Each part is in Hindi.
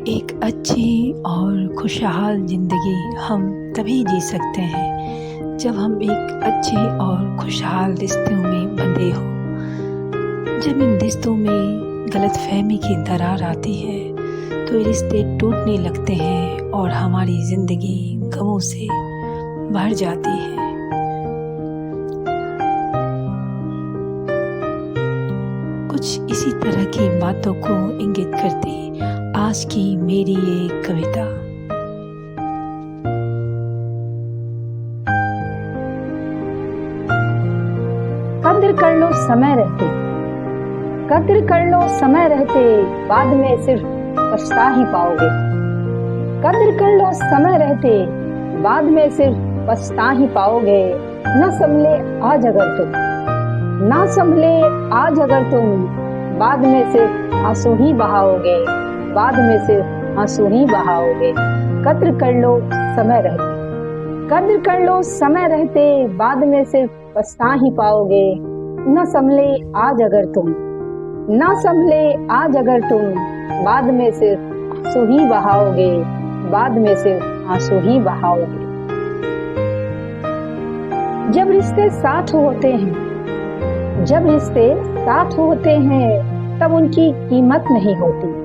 एक अच्छी और खुशहाल ज़िंदगी हम तभी जी सकते हैं जब हम एक अच्छे और खुशहाल रिश्तों में बंधे हों। जब इन रिश्तों में गलतफहमी की दरार आती है तो ये रिश्ते टूटने लगते हैं और हमारी ज़िंदगी गमों से भर जाती है। कुछ इसी तरह की बातों को इंगित करती आज की मेरी ये कविता। कद्र कर लो समय रहते, कद्र कर लो समय रहते, बाद में सिर्फ पछता ही पाओगे। कद्र कर लो समय रहते, बाद में सिर्फ पछता ही पाओगे। न संभले आज अगर तुम, ना संभले आज अगर तुम, बाद में सिर्फ आंसू ही बहाओगे, बाद में सिर्फ आंसू ही बहाओगे। कद्र कर लो समय रहते, कद्र कर लो समय रहते, बाद में सिर्फ पछता ही पाओगे। न संभले आज अगर तुम, ना संभले आज अगर तुम, बाद में सिर्फ आंसू ही बहाओगे, बाद में सिर्फ आंसू ही बहाओगे। जब रिश्ते साथ होते हैं, जब रिश्ते साथ होते हैं, तब उनकी कीमत नहीं होती।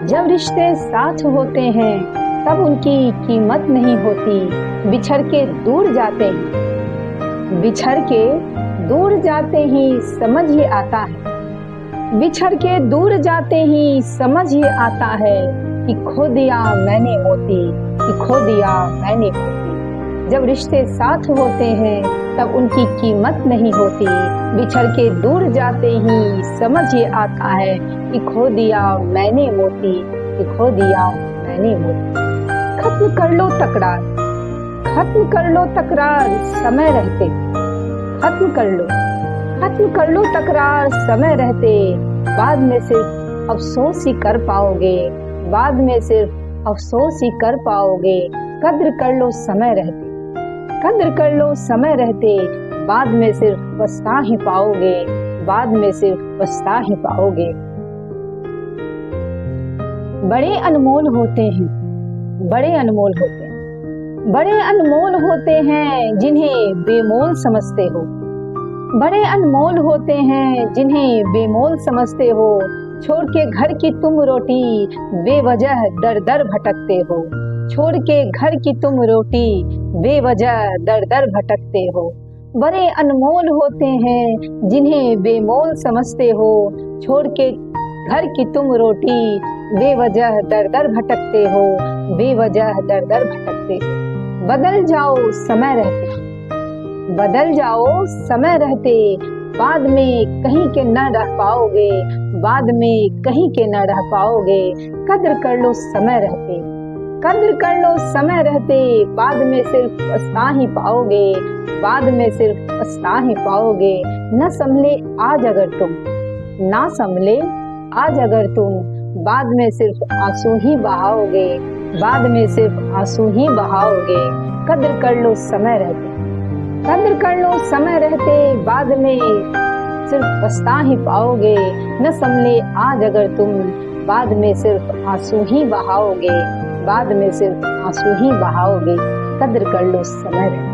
जब रिश्ते साथ होते हैं तब उनकी कीमत नहीं होती। बिछड़ के दूर जाते ही, बिछड़ के दूर जाते ही समझ ही आता है, बिछड़ के दूर जाते ही समझ ही आता है कि खो दिया मैंने मोती, कि खो दिया मैंने मोती। जब रिश्ते साथ होते हैं तब उनकी कीमत नहीं होती। बिछड़ के दूर जाते ही समझ ये आता है कि खो दिया मैंने मोती, कि खो दिया मैंने मोती। खत्म कर लो तकरार, खत्म कर लो तकरार समय रहते, खत्म कर लो, खत्म कर लो तकरार समय रहते, बाद में सिर्फ अफसोस ही कर पाओगे, बाद में सिर्फ अफसोस ही कर पाओगे। कद्र कर लो समय रहते, कद्र कर लो समय रहते, बाद में सिर्फ पछता ही पाओगे, बाद में सिर्फ पछता ही पाओगे। बड़े अनमोल होते हैं, बड़े अनमोल होते हैं, बड़े अनमोल होते हैं जिन्हें बेमोल समझते हो। बड़े अनमोल होते हैं जिन्हें बेमोल समझते हो। छोड़ के घर की तुम रोटी बेवजह दर दर भटकते हो। छोड़ के घर की तुम रोटी बेवजह दर दर भटकते हो। बड़े अनमोल होते हैं जिन्हें बेमोल समझते हो। छोड़ के घर की तुम रोटी बेवजह दर दर भटकते हो, बेवजह दर दर भटकते हो। बदल जाओ समय रहते, बदल जाओ समय रहते, बाद में कहीं के न रह पाओगे, बाद में कहीं के न रह पाओगे। कद्र कर लो समय रहते, कद्र कर लो समय रहते, बाद में सिर्फ पछता ही पाओगे, बाद में सिर्फ पछता ही पाओगे। न संभले आज अगर तुम, ना संभले आज अगर तुम, बाद में सिर्फ आंसू ही बहाओगे, बाद में सिर्फ आंसू ही बहाओगे। कद्र कर लो समय रहते, कद्र कर लो समय रहते, बाद में सिर्फ पछता ही पाओगे। न संभले आज अगर तुम, बाद में सिर्फ आंसू ही बहाओगे, बाद में सिर्फ आंसू ही बहाओगे। कद्र कर लो समय रहते।